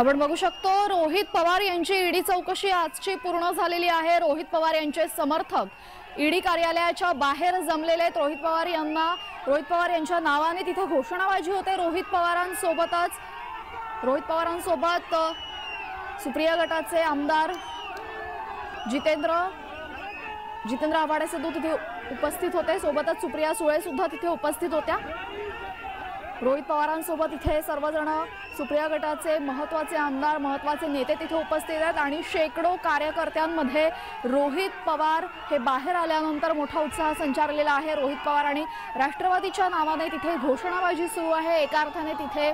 आपण बघू शकतो रोहित पवार यांची ईडी चौकशी आजची पूर्ण झालेली आहे। रोहित पवार यांचे समर्थक ईडी कार्यालयाच्या बाहेर जमलेले आहेत। रोहित पवार यांच्या नावाने तिथे घोषणाबाजी होते। रोहित पवारांसोबत सुप्रिया गटाचे आमदार जितेंद्र आव्हाड सुद्धा तिथे उपस्थित होते। सोबतच सुप्रिया सुळे सुद्धा तिथे उपस्थित होत्या। रोहित पवारांसोबत इथे सर्वजण सुप्रिया गटाचे महत्त्वाचे आमदार महत्त्वाचे नेते तिथे उपस्थित आहेत आणि शेकडो कार्यकर्त्यांमध्ये रोहित पवार हे बाहेर आल्यानंतर मोठा उत्साह संचारलेला आहे। रोहित पवार आणि राष्ट्रवादीच्या नावाने तिथे घोषणाबाजी सुरू आहे। एका अर्थाने तिथे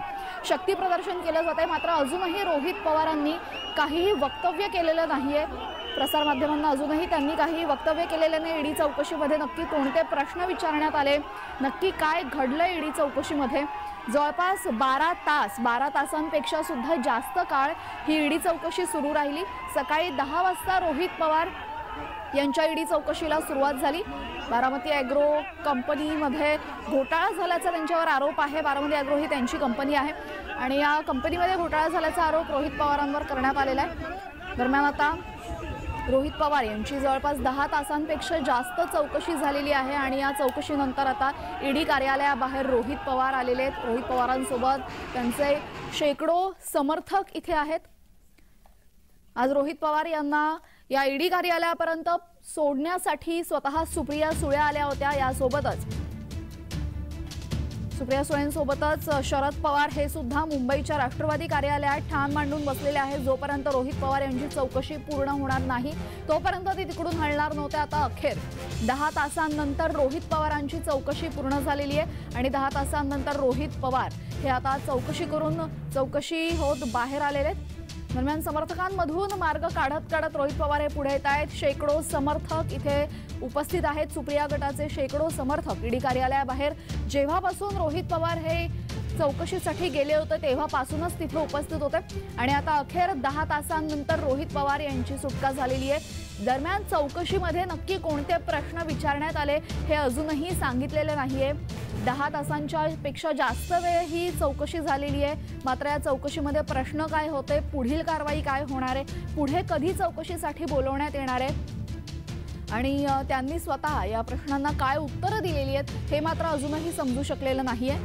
शक्ती प्रदर्शन केले जाते। मात्र अजूनही रोहित पवारांनी काहीही वक्तव्य केलेलं नाहीये। प्रसार माध्यमांना अजूनही त्यांनी काही वक्तव्य केलेले नाही। ईडी चौकशीमध्ये नक्की कोणते प्रश्न विचारण्यात आले, नक्की काय घडलं ईडी चौकशीमध्ये। जवळपास 12 तासांपेक्षा सुद्धा जास्त काळ ही ईडी चौकशी सुरू राहिली। सकाळी 10 वाजता रोहित पवार यांच्या ईडी चौकशीला सुरुवात झाली। बारामती ॲग्रो कंपनीमध्ये घोटाळा झाल्याचा त्यांच्यावर आरोप आहे। बारामती ॲग्रो ही त्यांची कंपनी आहे आणि या कंपनीमध्ये घोटाळा झाल्याचा आरोप रोहित पवारांवर करण्यात आलेला आहे। दरम्यान आता रोहित पवार यांची जवळपास 10 तासांपेक्षा जास्त चौकशी झालेली आहे आणि या चौकशीनंतर आता ईडी कार्यालयाबाहेर रोहित पवार आलेले आहेत। रोहित पवारांसोबत त्यांचे शेकडो समर्थक इथे आहेत। आज रोहित पवार यांना या ईडी कार्यालयापर्यंत सोडण्यासाठी स्वतः सुप्रिया सुळे आल्या होत्या। यासोबतच सुप्रिया सुळेंसोबतच शरद पवार हे सुद्धा मुंबईच्या राष्ट्रवादी कार्यालयात ठाण मांडून बसलेले आहेत। जोपर्यंत रोहित पवार यांची चौकशी पूर्ण होणार नाही तोपर्यंत ते तिकडून हलणार नव्हते। आता अखेर 10 तासांनंतर रोहित पवारांची चौकशी पूर्ण झालेली आहे आणि 10 तासांनंतर रोहित पवार हे आता चौकशी होत बाहेर आलेले आहेत। दरम्यान समर्थकांमधून मार्ग काढत रोहित पवार हे पुढे येत आहेत। शेकडो समर्थक इथे उपस्थित आहेत। सुप्रिया गटाचे शेकडो समर्थक ईडी कार्यालयाबाहेर जेव्हापासून रोहित पवार हे चौकशीसाठी गेले होते तेव्हापासूनच तिथे उपस्थित होते आणि आता अखेर 10 तासांनंतर रोहित पवार यांची सुटका झालेली आहे। दरम्यान चौकशीमध्ये नक्की कोणते प्रश्न विचारण्यात आले हे अजूनही सांगितलेले नाहीये। 10 तासांच्या पेक्षा जास्त वेळ ही चौकशी झालेली आहे। मात्र या चौकशीमध्ये प्रश्न काय होते, पुढील कारवाई काय होणार आहे, पुढे कधी चौकशीसाठी बोलवण्यात येणार आहे आणि त्यांनी स्वतः या प्रश्नांना काय उत्तरं दिलेली आहेत हे मात्र अजूनही समजू शकलेलं नाहीये।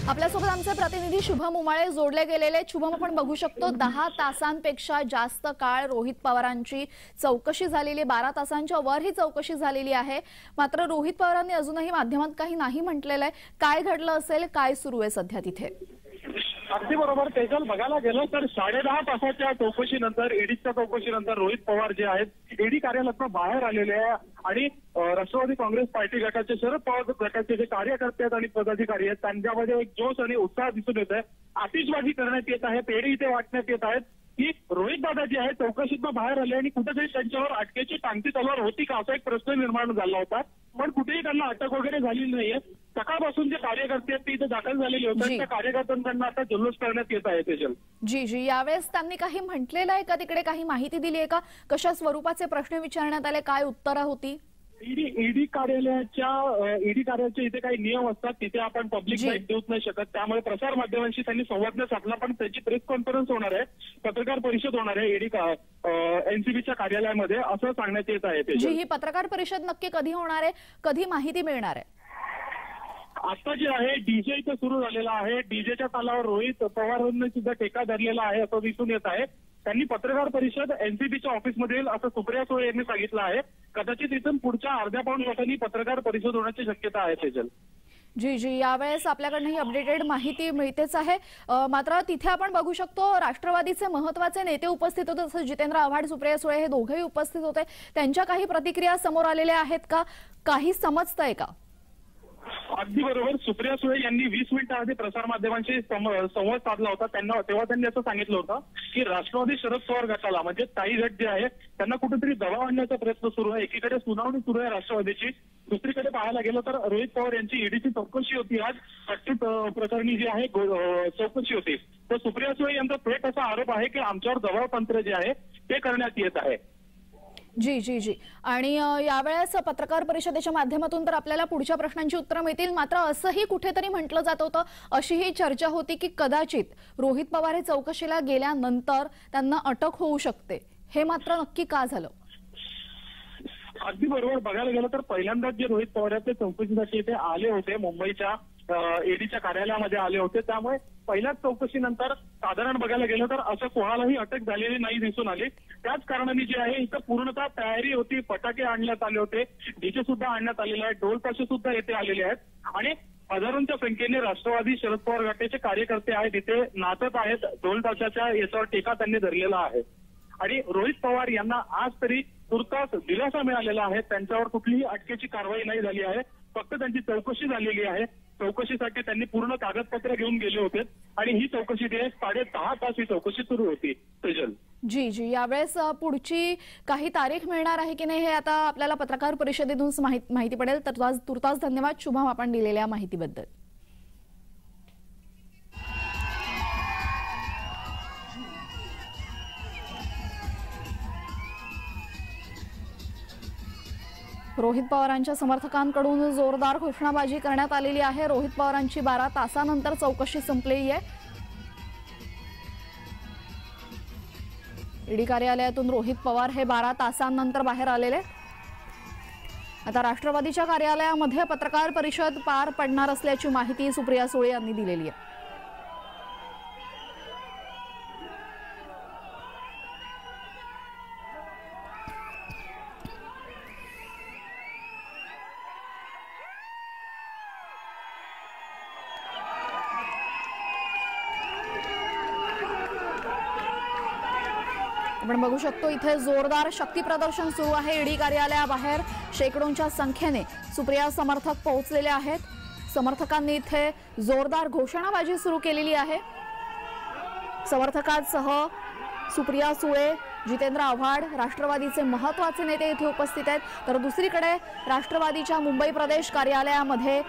आपल्यासोबत आमचे प्रतिनिधी शुभम उमाळे जोडले गेलेले। शुभम, आपण बघू शकतो 10 तासांपेक्षा जास्त काळ रोहित पवारांची चौकशी झालेली, 12 तासांच्या वर ही चौकशी झालेली आहे। मात्र रोहित पवारांनी अजूनही माध्यमात काही नाही म्हटलेलं आहे। काय घडलं असेल, काय सुरू आहे सध्या तिथे? अगदी बरोबर तेजल, बघायला गेलं तर 10.5 तासाच्या चौकशीनंतर ईडीच्या चौकशीनंतर रोहित पवार जे आहेत ईडी कार्यालयातून बाहेर आलेले आहे आणि राष्ट्रवादी काँग्रेस पार्टी गटाचे शरद पवार गटाचे जे कार्यकर्ते आहेत आणि पदाधिकारी आहेत त्यांच्यामध्ये एक जोश आणि उत्साह दिसून येत आहे। आतिषबाजी करण्यात येत आहे, पेढे इथे वाटण्यात येत आहेत की रोहित दादा जे आहे चौकशीतून बाहेर आले आणि कुठेतरी त्यांच्यावर अटकेची टांगती तलवार होती का असा एक प्रश्न निर्माण झाला होता। पण कुठेही त्यांना अटक वगैरे झालेली नाहीये। सकाळपासून जे कार्यकर्ते आहेत ते इथे दाखल झालेले होते, त्या कार्यकर्त्यांना आता जल्लोष करण्यात येत आहे। तेजल जी यावेळेस त्यांनी काही म्हटलेलं आहे का, तिकडे काही माहिती दिली आहे का, कशा स्वरूपाचे प्रश्न विचारण्यात आले, काय उत्तरं होती? ईडी कार्यालयाचे इथे काही नियम असतात, तिथे आपण पब्लिक माहिती देऊ नाही शकत। त्यामुळे प्रसार माध्यमांशी त्यांनी संवाद साधला, पण त्याची प्रेस कॉन्फरन्स होणार आहे, पत्रकार परिषद होणार आहे ईडी एनसीबीच्या कार्यालयामध्ये असं सांगण्यात येत आहे। ही पत्रकार परिषद नक्की कधी होणार आहे, कधी माहिती मिळणार आहे? आता जे आहे डीजे इथे सुरू झालेला आहे। डीजेच्या तालावर रोहित पवारांनी सुद्धा टेका धरलेला आहे असं दिसून येत आहे। त्यांनी पत्रकार परिषद एनसीबीच्या ऑफिसमध्ये येईल असं सुप्रिया सुळे यांनी सांगितलं आहे। कदाचित इथून पुढच्या अर्ध्या पाऊण तासांनी पत्रकार परिषद होण्याची शक्यता आहे। तेजल जी यावेळेस आपल्याकडनं ही अपडेटेड माहिती मिळतेच आहे। मात्र तिथे आपण बघू शकतो राष्ट्रवादीचे महत्त्वाचे नेते उपस्थित होते, जसं जितेंद्र आव्हाड, सुप्रिया सुळे हे दोघेही उपस्थित होते। त्यांच्या काही प्रतिक्रिया समोर आलेल्या आहेत का, काही समजतंय का? अगदी बरोबर, सुप्रिया सुळे यांनी 20 मिनिटं आधी प्रसार माध्यमांशी संवाद साधला होता। तेव्हा त्यांनी असं सांगितलं होतं की राष्ट्रवादी शरद पवार गटाला म्हणजे ताई गट जे आहे त्यांना कुठेतरी दबाव आणण्याचा प्रयत्न सुरू आहे। एकीकडे सुनावणी सुरू आहे राष्ट्रवादीची, दुसरीकडे पाहायला गेलं तर रोहित पवार यांची ईडीची चौकशी होती आज, अच्युत प्रकरणी जी आहे चौकशी होती। तर सुप्रिया सुळे यांचा थेट असा आरोप आहे की आमच्यावर दबाव तंत्र जे आहे ते करण्यात येत आहे। जी जी जी आणि यावेळेस पत्रकार परिषदेच्या माध्यमातून तर आपल्याला पुढच्या प्रश्नांची उत्तरं मिळतील, मात्र असंही कुठेतरी म्हटलं जात होतं, अशीही चर्चा होती की कदाचित रोहित पवार हे चौकशीला गेल्यानंतर त्यांना अटक होऊ शकते. हे मात्र नक्की का झालं? अगदी बरोबर. बघायला गेलं तर पहिल्यांदाच जे रोहित पवार ते चौकशीसाठी इथे आले होते, मुंबईच्या ईडीच्या कार्यालयामध्ये आले होते, त्यामुळे पहिल्याच चौकशीनंतर साधारण बघायला गेलं तर असं कोणालाही अटक झालेली नाही दिसून आली. त्याच कारणाने जे आहे इथं पूर्णतः तयारी होती. फटाके आणण्यात आले होते, डीजे सुद्धा आणण्यात आलेले आहेत, ढोल ताशे सुद्धा येथे आलेले आहेत आणि हजारोंच्या संख्येने राष्ट्रवादी शरद पवार गटाचे कार्यकर्ते आहेत, इथे नाचत आहेत. ढोल ताशाच्या याच्यावर टेका त्यांनी धरलेला आहे आणि रोहित पवार यांना आज तरी तुर्तास दिलासा मिळालेला आहे. त्यांच्यावर कुठलीही अटकेची कारवाई नाही झाली आहे, फक्त त्यांची चौकशी झालेली आहे. चौकशीसाठी त्यांनी पूर्ण कागदपत्र घेऊन गेले होते आणि ही चौकशी 6.5 तास ही चौकशी सुरू होती. तेजल जी जी यावेळेस पुढची काही तारीख मिळणार आहे की नाही हे आता आपल्याला पत्रकार परिषदेतून माहिती पडेल. तर तुर्तास धन्यवाद शुभम आपण दिलेल्या माहितीबद्दल. रोहित पवारांच्या समर्थकांकडून जोरदार घोषणाबाजी करण्यात आलेली आहे. रोहित पवारांची 12 तासानंतर चौकशी संपलेली आहे. ईडी कार्यालयातून रोहित पवार हे 12 तासांनंतर बाहेर आलेले. आता राष्ट्रवादीच्या कार्यालयामध्ये पत्रकार परिषद पार पडणार असल्याची माहिती सुप्रिया सुळे यांनी दिलेली आहे. आपण बघू शकतो इथे जोरदार शक्ती प्रदर्शन सुरू आहे. ईडी कार्यालयाबाहेर शेकडोंच्या संख्येने सुप्रिया समर्थक पोहोचलेले आहेत. समर्थकांनी इथे जोरदार घोषणाबाजी सुरू केलेली आहे. समर्थकांसह सुप्रिया सुळे, जितेंद्र आव्हाड, राष्ट्रवादीचे महत्त्वाचे नेते इथे उपस्थित आहेत. तर दुसरीकडे राष्ट्रवादीच्या मुंबई प्रदेश कार्यालयामध्ये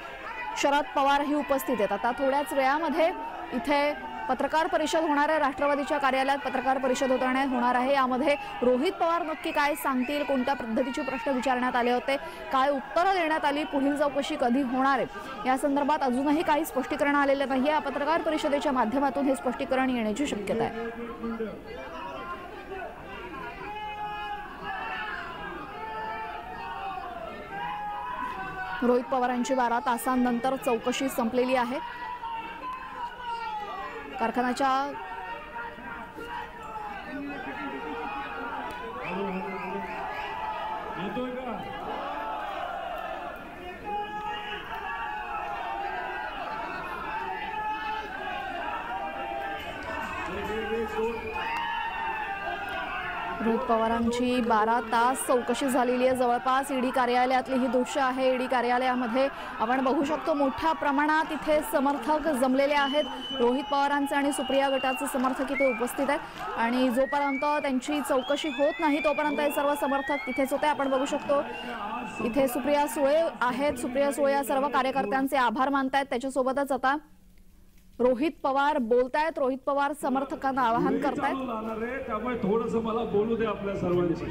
शरद पवारही उपस्थित आहेत. आता थोड्याच वेळामध्ये इथे पत्रकार परिषद होणार आहे. राष्ट्रवादीच्या कार्यालयात पत्रकार परिषद होणार आहे. यामध्ये रोहित पवार नक्की काय सांगतील, कोणत्या पद्धतीचे प्रश्न विचारण्यात आले होते, काय उत्तरं देण्यात आली, पुढील चौकशी कधी होणार आहे या संदर्भात अजूनही काही स्पष्टीकरण आलेलं नाही. या पत्रकार परिषदेच्या माध्यमातून हे स्पष्टीकरण येण्याची शक्यता आहे. रोहित पवारांची 12 तासांनंतर चौकशी संपलेली आहे. कारखान्याच्या रोहित पवारांची 12 तास चौकशी झालेली आहे. जवळपास ईडी कार्यालयातली ही दृश्य आहे. ईडी कार्यालयामध्ये आपण बघू शकतो मोठ्या प्रमाणात इथे समर्थक जमलेले आहेत. रोहित पवारांचे आणि सुप्रिया गटाचे समर्थक इथे उपस्थित आहेत आणि जोपर्यंत त्यांची चौकशी होत नाही तोपर्यंत हे सर्व समर्थक तिथेच होते. आपण बघू शकतो इथे सुप्रिया सुळे आहेत. सुप्रिया सुळे या सर्व कार्यकर्त्यांचे आभार मानतायत. त्याच्यासोबतच आता रोहित पवार बोलतायत. रोहित पवार समर्थकांना आवाहन करतायत. त्यामुळे थोडंसं मला बोलू दे आपल्या सर्वांची.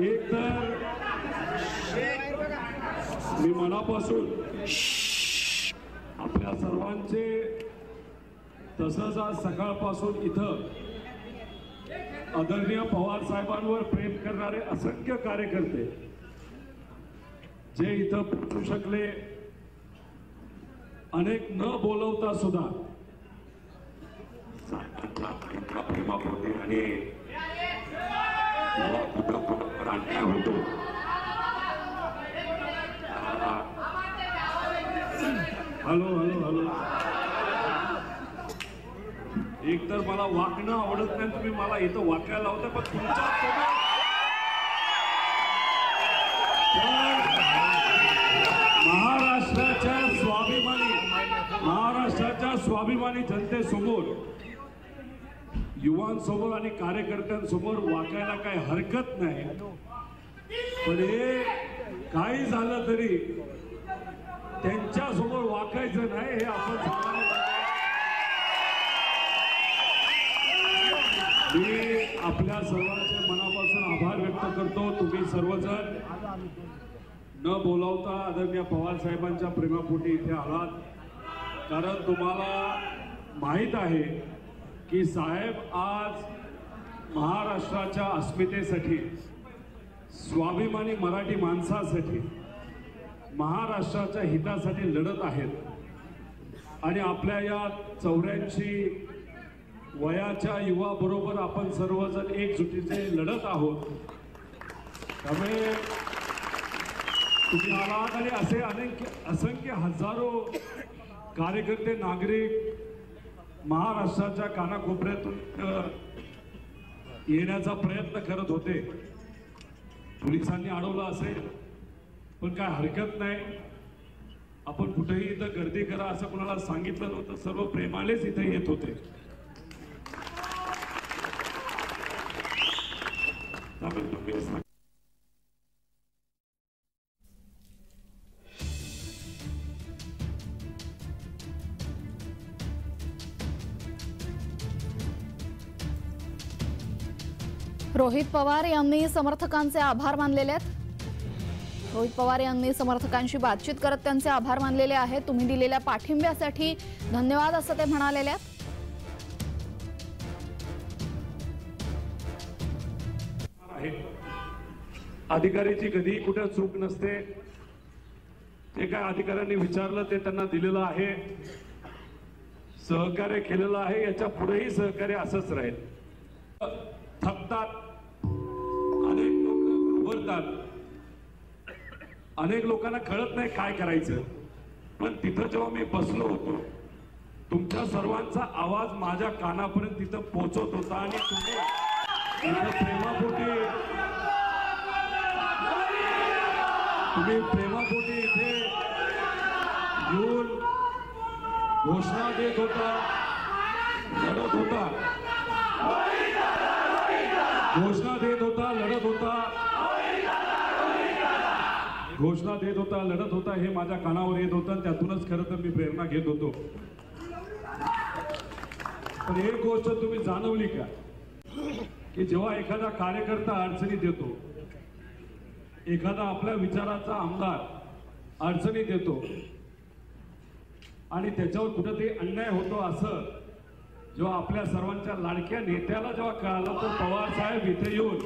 एक तर मी मनापासून आपल्या सर्वांचे तसंच आज सकाळपासून इथं आदरणीय पवार साहेबांवर प्रेम करणारे असंख्य कार्यकर्ते जे इथं पोहोचू शकले, अनेक न बोलवता सुद्धा आणि होतो. Hello hello hello. एक तर मला वाकणं आवडत नाही, तुम्ही मला इथं वाकायला लावता, पण तुमच्या महाराष्ट्राच्या स्वाभिमानी जनतेसमोर, युवांसमोर आणि कार्यकर्त्यांसमोर वाकायला काही हरकत नाही. पण हे काही झालं तरी त्यांच्यासमोर वाकायचं नाही हे आपण मी आपल्या सर्वांचे मनापासून आभार व्यक्त करतो. तुम्ही सर्वजण न बोलावता आदरणीय पवार साहेबांच्या प्रेमापोटी इथे आलात. कारण तुम्हाला माहीत आहे की साहेब आज महाराष्ट्राच्या अस्मितेसाठी, स्वाभिमानी मराठी माणसासाठी, महाराष्ट्राच्या हितासाठी लढत आहेत. आणि आपल्या या 84 वयाच्या युवा बरोबर आपण सर्वजण एकजुटीने लढत आहोत. त्यामुळे तुम्ही आलात आणि असे असंख्य हजारो कार्यकर्ते, नागरिक महाराष्ट्राच्या कानाकोपऱ्यातून येण्याचा प्रयत्न करत होते. पोलिसांनी अडवलं असेल पण काय हरकत नाही. आपण कुठेही इथं गर्दी करा असं कोणाला सांगितलं नव्हतं. सर्व प्रेमानेच इथे येत होते. रोहित पवार यांनी समर्थकांचे आभार मानलेले आहेत. रोहित पवार यांनी समर्थकांशी बातचीत करत त्यांचे आभार मानलेले आहेत. तुम्ही दिलेल्या पाठिंब्यासाठी धन्यवाद असं ते म्हणालेले आहेत. अधिकाऱ्याची कधी कुठे चूक नसते. जे काय अधिकाऱ्यांनी विचारलं ते त्यांना दिलेलं आहे. सहकार्य केलेलं आहे. याच्या पुढेही सहकार्य असंच राहील. थकतात, अनेक लोक घाबरतात, अनेक लोकांना कळत नाही काय करायचं. पण तिथं जेव्हा मी बसलो होतो तुमच्या सर्वांचा आवाज माझ्या कानापर्यंत तिथं पोहोचत होता. आणि तुम्ही प्रेमापोटी इथे येऊन घोषणा देत होता, लढत होता, घोषणा देत होता, लढत होता, घोषणा देत होता, लढत होता. हे माझ्या कानावर येत होतं. त्यातूनच खरं तर मी प्रेरणा घेत होतो. पण एक गोष्ट तुम्ही जाणवली का की जेव्हा एखादा कार्यकर्ता अडचणीत येतो, एखादा आपल्या विचाराचा आमदार अडचणीत येतो आणि त्याच्यावर कुठेतरी अन्याय होतो, असं जेव्हा आपल्या सर्वांच्या लाडक्या नेत्याला जेव्हा कळालं तर पवार साहेब इथे येऊन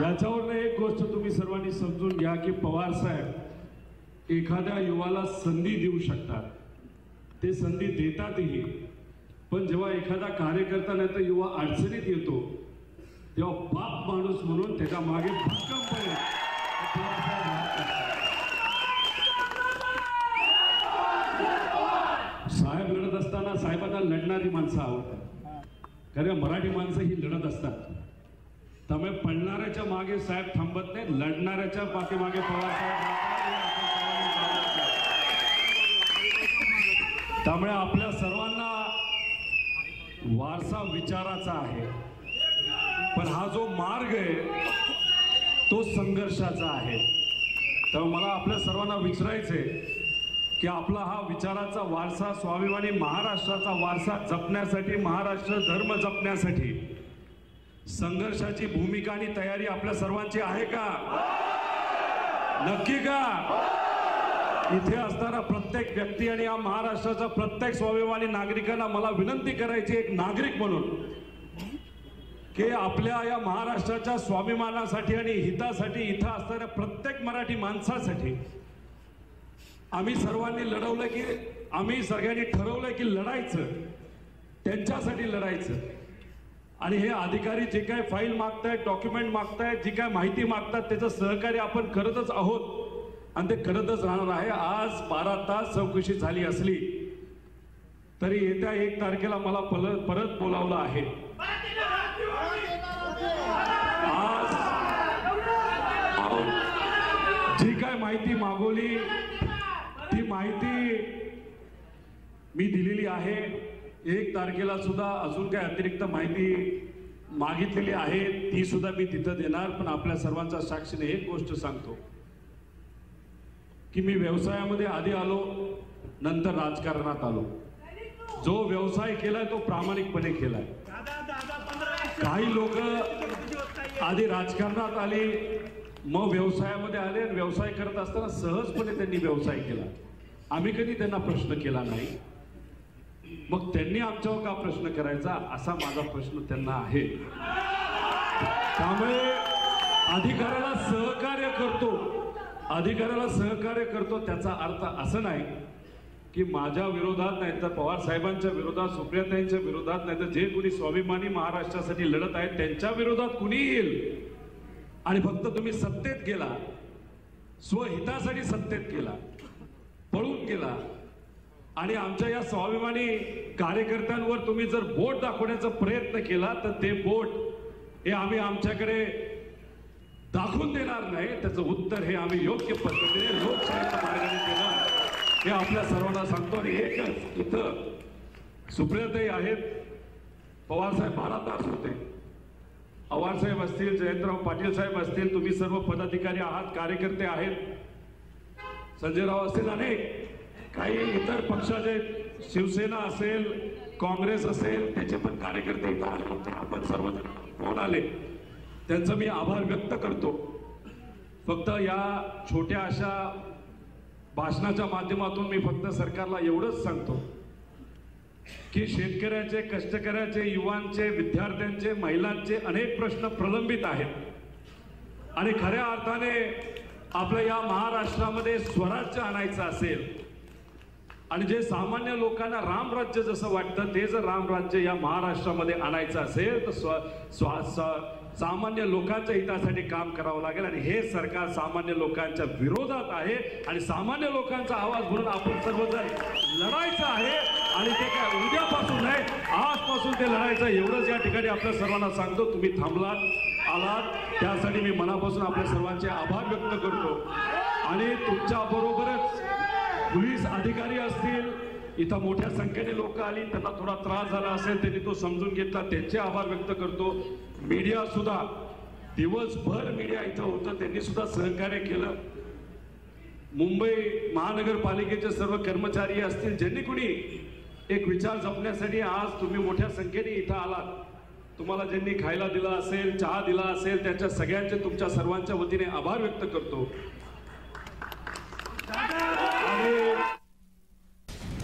याच्यावरनं एक गोष्ट तुम्ही सर्वांनी समजून घ्या की पवार साहेब एखाद्या युवाला संधी देऊ शकतात. ते संधी देतातही. पण जेव्हा एखादा कार्यकर्ता नाही तर युवा अडचणीत येतो तेव्हा बाप माणूस म्हणून त्याच्या मागे भक्कमपणे साहेब लढत असताना साहेबांना लढणारी माणसं आवडतात. कारण मराठी माणसं ही लढत असतात. त्यामुळे पडणाऱ्याच्या मागे साहेब थांबत नाही, लढणाऱ्याच्या पाठीमागे पवार साहेब. त्यामुळे आपल्या सर्वांना वारसा विचाराचा आहे. पण हा जो मार्ग आहे तो संघर्षाचा आहे. त्यामुळे मला आपल्या सर्वांना विचारायचंय की आपला हा विचाराचा वारसा, स्वाभिमानी महाराष्ट्राचा वारसा जपण्यासाठी, महाराष्ट्र धर्म जपण्यासाठी संघर्षाची भूमिका आणि तयारी आपल्या सर्वांची आहे का? नक्की का? इथे असणारा प्रत्येक व्यक्ती आणि या महाराष्ट्राच्या प्रत्येक स्वाभिमानी नागरिकांना मला विनंती करायची, एक नागरिक म्हणून, की आपल्या या महाराष्ट्राच्या स्वाभिमानासाठी आणि हितासाठी इथं असणाऱ्या प्रत्येक मराठी माणसासाठी आम्ही सर्वांनी लढवलं की आम्ही सगळ्यांनी ठरवलं की लढायचं, त्यांच्यासाठी लढायचं. आणि हे अधिकारी जे काय फाईल मागतायत, डॉक्युमेंट मागतायत, जी काय माहिती मागतात त्याचं सहकार्य आपण करतच आहोत आणि ते करतच राहणार आहे. आज 12 तास चौकशी झाली असली तरी येत्या 1 तारखेला मला परत बोलावलं आहे. आज जी काय माहिती मागवली ती माहिती मी दिलेली आहे. 1 तारखेला सुद्धा अजून काय अतिरिक्त माहिती मागितलेली आहे ती सुद्धा मी तिथं देणार, पण आपल्या सर्वांच्या साक्षीने एक गोष्ट सांगतो की मी व्यवसायामध्ये आधी आलो, नंतर राजकारणात आलो. जो व्यवसाय केलाय तो प्रामाणिकपणे केलाय. काही लोक आधी राजकारणात आली, मग व्यवसायामध्ये आले आणि व्यवसाय करत असताना सहजपणे त्यांनी व्यवसाय केला. आम्ही कधी त्यांना प्रश्न केला नाही. मग त्यांनी आमच्यावर का प्रश्न करायचा असा माझा प्रश्न त्यांना आहे. त्यामुळे अधिकाऱ्याला सहकार्य करतो त्याचा अर्थ असं नाही की माझ्या विरोधात नाही तर पवार साहेबांच्या विरोधात, सुप्रियाताईंच्या विरोधात, नाही तर जे कोणी स्वाभिमानी महाराष्ट्रासाठी लढत आहेत त्यांच्या विरोधात कुणी येईल आणि फक्त तुम्ही सत्तेत गेला, स्वहितासाठी सत्तेत गेला, पळून गेला आणि आमच्या या स्वाभिमानी कार्यकर्त्यांवर तुम्ही जर बोट दाखवण्याचा प्रयत्न केला तर ते बोट हे आम्ही आमच्याकडे दाखवून देणार नाही. त्याचं उत्तर हे आम्ही योग्य पद्धतीने लोकशाहीच्या मार्गाने देणार हे आपल्या सर्वांना सांगतो. आणि एकच इथं सुप्रियाताई आहेत, पवारसाहेब 12 तास होते, पवारसाहेब असतील, जयंतराव पाटील साहेब असतील, तुम्ही सर्व पदाधिकारी आहात, कार्यकर्ते आहेत, संजयराव असतील, अनेक काही इतर पक्षाचे, शिवसेना असेल, काँग्रेस असेल, त्याचे पण कार्यकर्ते इथं आले होते. आपण सर्वजण फोन आले, त्यांचा मी आभार व्यक्त करतो. फक्त या छोट्या अशा भाषणाच्या माध्यमातून मी फक्त सरकारला एवढंच सांगतो की शेतकऱ्याचे, कष्टकऱ्याचे, युवांचे, विद्यार्थ्यांचे, महिलांचे अनेक प्रश्न प्रलंबित आहेत आणि खऱ्या अर्थाने आपल्या या महाराष्ट्रामध्ये स्वराज्य आणायचं असेल आणि जे सामान्य लोकांना रामराज्य जसं वाटतं ते जर रामराज्य या महाराष्ट्रामध्ये आणायचं असेल तर सामान्य लोकांच्या हितासाठी काम करावं लागेल. आणि हे सरकार सामान्य लोकांच्या विरोधात आहे आणि सामान्य लोकांचा आवाज म्हणून आपण सर्वजण लढायचं आहे. आणि ते काय उद्यापासून नाही, आजपासून ते लढायचं. एवढंच या ठिकाणी आपल्या सर्वांना सांगतो. तुम्ही थांबलात, आलात, त्यासाठी मी मनापासून आपल्या सर्वांचे आभार व्यक्त करतो. आणि तुमच्या बरोबरच पोलीस अधिकारी असतील, इथं मोठ्या संख्येने लोक आली, त्यांना थोडा त्रास झाला असेल, त्यांनी तो समजून घेतला, त्यांचे आभार व्यक्त करतो. मीडिया सुद्धा, दिवसभर मीडिया इथं होतं, त्यांनी सुद्धा सहकार्य केलं. मुंबई महानगरपालिकेचे सर्व कर्मचारी असतील, ज्यांनी कुणी एक विचार जपण्यासाठी आज तुम्ही मोठ्या संख्येने इथं आलात, तुम्हाला ज्यांनी खायला दिला असेल, चहा दिला असेल, त्यांच्या सगळ्यांचे, तुमच्या सर्वांच्या वतीने आभार व्यक्त करतो.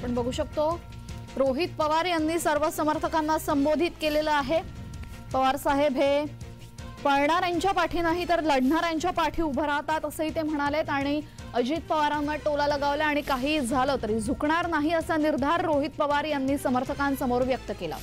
पण बघू शकतो रोहित पवार यांनी सर्व समर्थकांना संबोधित केलेलं आहे. पवार साहेब हे पळणाऱ्यांच्या पाठी नाही तर लढणाऱ्यांच्या पाठी उभं राहतात असंही ते म्हणालेत आणि अजित पवारांना टोला लगावला आणि काही झालं तरी झुकणार नाही असा निर्धार रोहित पवार यांनी समर्थकांसमोर व्यक्त केला.